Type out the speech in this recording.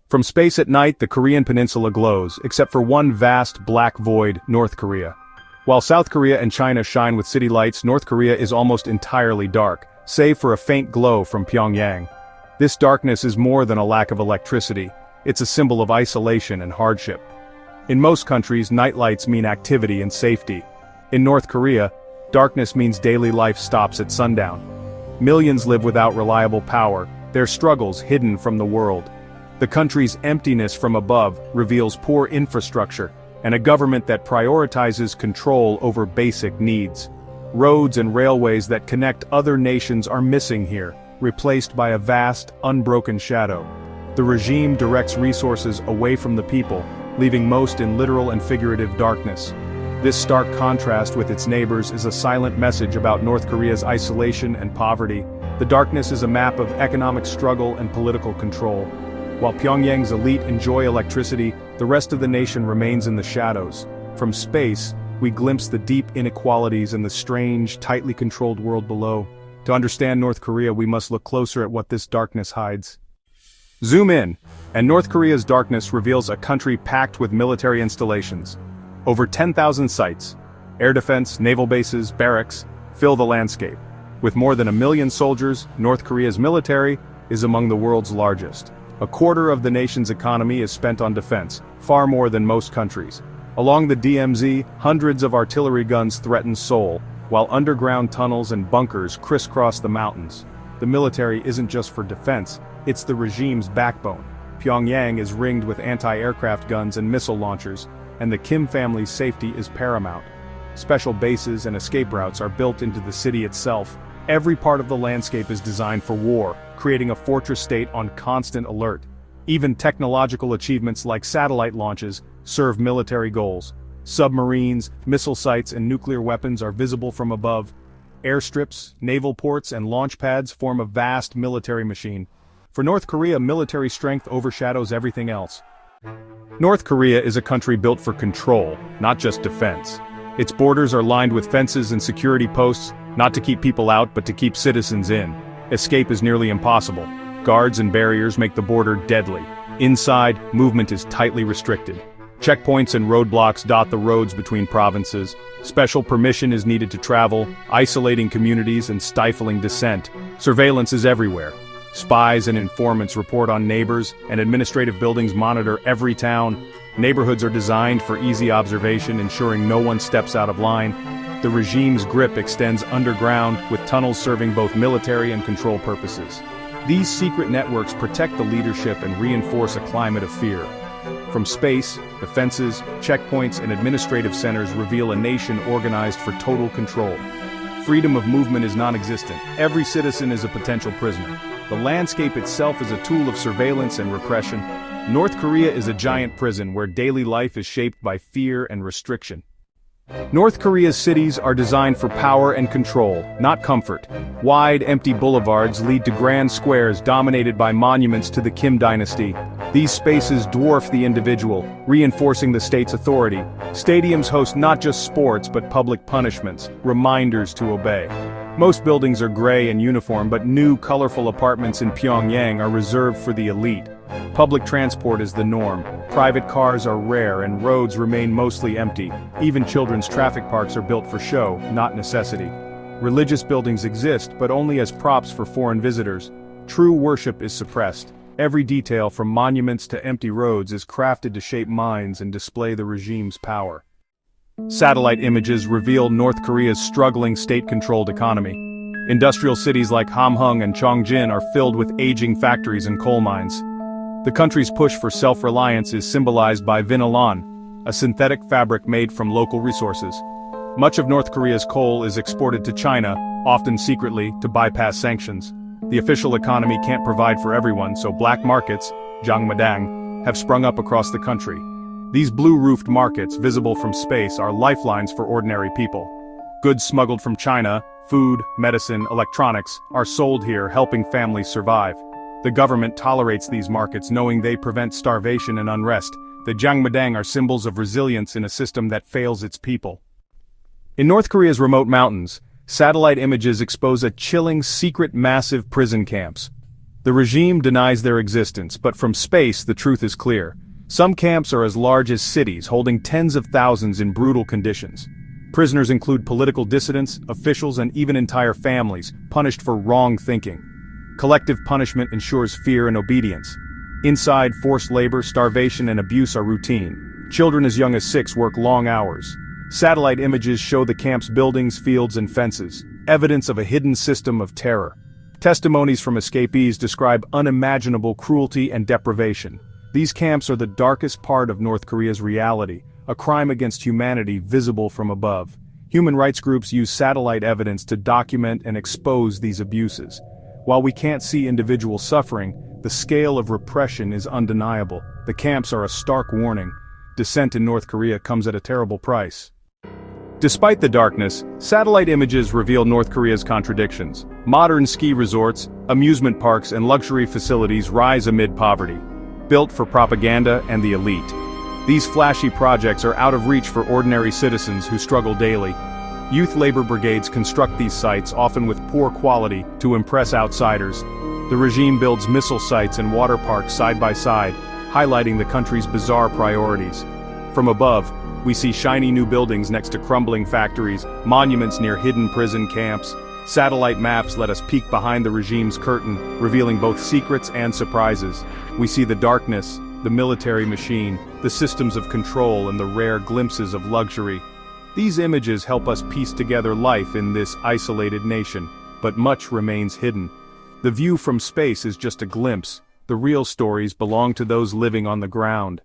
From space at night, the Korean peninsula glows, except for one vast black void, North Korea. While South Korea and China shine with city lights, North Korea is almost entirely dark, save for a faint glow from Pyongyang. This darkness is more than a lack of electricity, it's a symbol of isolation and hardship. In most countries, nightlights mean activity and safety. In North Korea, darkness means daily life stops at sundown. Millions live without reliable power, their struggles hidden from the world. The country's emptiness from above reveals poor infrastructure, and a government that prioritizes control over basic needs. Roads and railways that connect other nations are missing here, replaced by a vast, unbroken shadow. The regime directs resources away from the people, leaving most in literal and figurative darkness. This stark contrast with its neighbors is a silent message about North Korea's isolation and poverty. The darkness is a map of economic struggle and political control. While Pyongyang's elite enjoy electricity, the rest of the nation remains in the shadows. From space, we glimpse the deep inequalities and the strange, tightly controlled world below. To understand North Korea, we must look closer at what this darkness hides. Zoom in, and North Korea's darkness reveals a country packed with military installations. Over 10,000 sites, air defense, naval bases, barracks, fill the landscape. With more than 1 million soldiers, North Korea's military is among the world's largest. A quarter of the nation's economy is spent on defense, far more than most countries. Along the DMZ, hundreds of artillery guns threaten Seoul, while underground tunnels and bunkers crisscross the mountains. The military isn't just for defense, it's the regime's backbone. Pyongyang is ringed with anti-aircraft guns and missile launchers, and the Kim family's safety is paramount. Special bases and escape routes are built into the city itself. Every part of the landscape is designed for war, creating a fortress state on constant alert. Even technological achievements like satellite launches serve military goals. Submarines, missile sites and nuclear weapons are visible from above. Airstrips, naval ports and launch pads form a vast military machine. For North Korea, military strength overshadows everything else. North Korea is a country built for control, not just defense. Its borders are lined with fences and security posts, not to keep people out but to keep citizens in. Escape is nearly impossible. Guards and barriers make the border deadly. Inside, movement is tightly restricted. Checkpoints and roadblocks dot the roads between provinces. Special permission is needed to travel, isolating communities and stifling dissent. Surveillance is everywhere. Spies and informants report on neighbors, and administrative buildings monitor every town. Neighborhoods are designed for easy observation, ensuring no one steps out of line. The regime's grip extends underground, with tunnels serving both military and control purposes. These secret networks protect the leadership and reinforce a climate of fear. From space, the fences, checkpoints, and administrative centers reveal a nation organized for total control. Freedom of movement is non-existent. Every citizen is a potential prisoner. The landscape itself is a tool of surveillance and repression. North Korea is a giant prison where daily life is shaped by fear and restriction. North Korea's cities are designed for power and control, not comfort. Wide, empty boulevards lead to grand squares dominated by monuments to the Kim dynasty. These spaces dwarf the individual, reinforcing the state's authority. Stadiums host not just sports but public punishments, reminders to obey. Most buildings are gray and uniform, but new, colorful apartments in Pyongyang are reserved for the elite. Public transport is the norm. Private cars are rare and roads remain mostly empty. Even children's traffic parks are built for show, not necessity. Religious buildings exist, but only as props for foreign visitors. True worship is suppressed. Every detail from monuments to empty roads is crafted to shape minds and display the regime's power. Satellite images reveal North Korea's struggling state-controlled economy. Industrial cities like Hamhung and Chongjin are filled with aging factories and coal mines. The country's push for self-reliance is symbolized by Vinalan, a synthetic fabric made from local resources. Much of North Korea's coal is exported to China, often secretly, to bypass sanctions. The official economy can't provide for everyone, so black markets, Jangmadang, have sprung up across the country. These blue-roofed markets, visible from space, are lifelines for ordinary people. Goods smuggled from China, food, medicine, electronics, are sold here, helping families survive. The government tolerates these markets, knowing they prevent starvation and unrest. The Jangmadang are symbols of resilience in a system that fails its people. In North Korea's remote mountains, satellite images expose a chilling, secret, massive prison camps. The regime denies their existence, but from space the truth is clear. Some camps are as large as cities, holding tens of thousands in brutal conditions. Prisoners include political dissidents, officials, and even entire families, punished for wrong thinking. Collective punishment ensures fear and obedience. Inside, forced labor, starvation, and abuse are routine. Children as young as 6 work long hours. Satellite images show the camp's buildings, fields, and fences, evidence of a hidden system of terror. Testimonies from escapees describe unimaginable cruelty and deprivation. These camps are the darkest part of North Korea's reality, a crime against humanity visible from above. Human rights groups use satellite evidence to document and expose these abuses. While we can't see individual suffering, the scale of repression is undeniable. The camps are a stark warning. Dissent in North Korea comes at a terrible price. Despite the darkness, satellite images reveal North Korea's contradictions. Modern ski resorts, amusement parks, and luxury facilities rise amid poverty, built for propaganda and the elite. These flashy projects are out of reach for ordinary citizens who struggle daily. Youth labor brigades construct these sites, often with poor quality, to impress outsiders. The regime builds missile sites and water parks side by side, highlighting the country's bizarre priorities. From above, we see shiny new buildings next to crumbling factories, monuments near hidden prison camps. Satellite maps let us peek behind the regime's curtain, revealing both secrets and surprises. We see the darkness, the military machine, the systems of control, and the rare glimpses of luxury. These images help us piece together life in this isolated nation, but much remains hidden. The view from space is just a glimpse. The real stories belong to those living on the ground.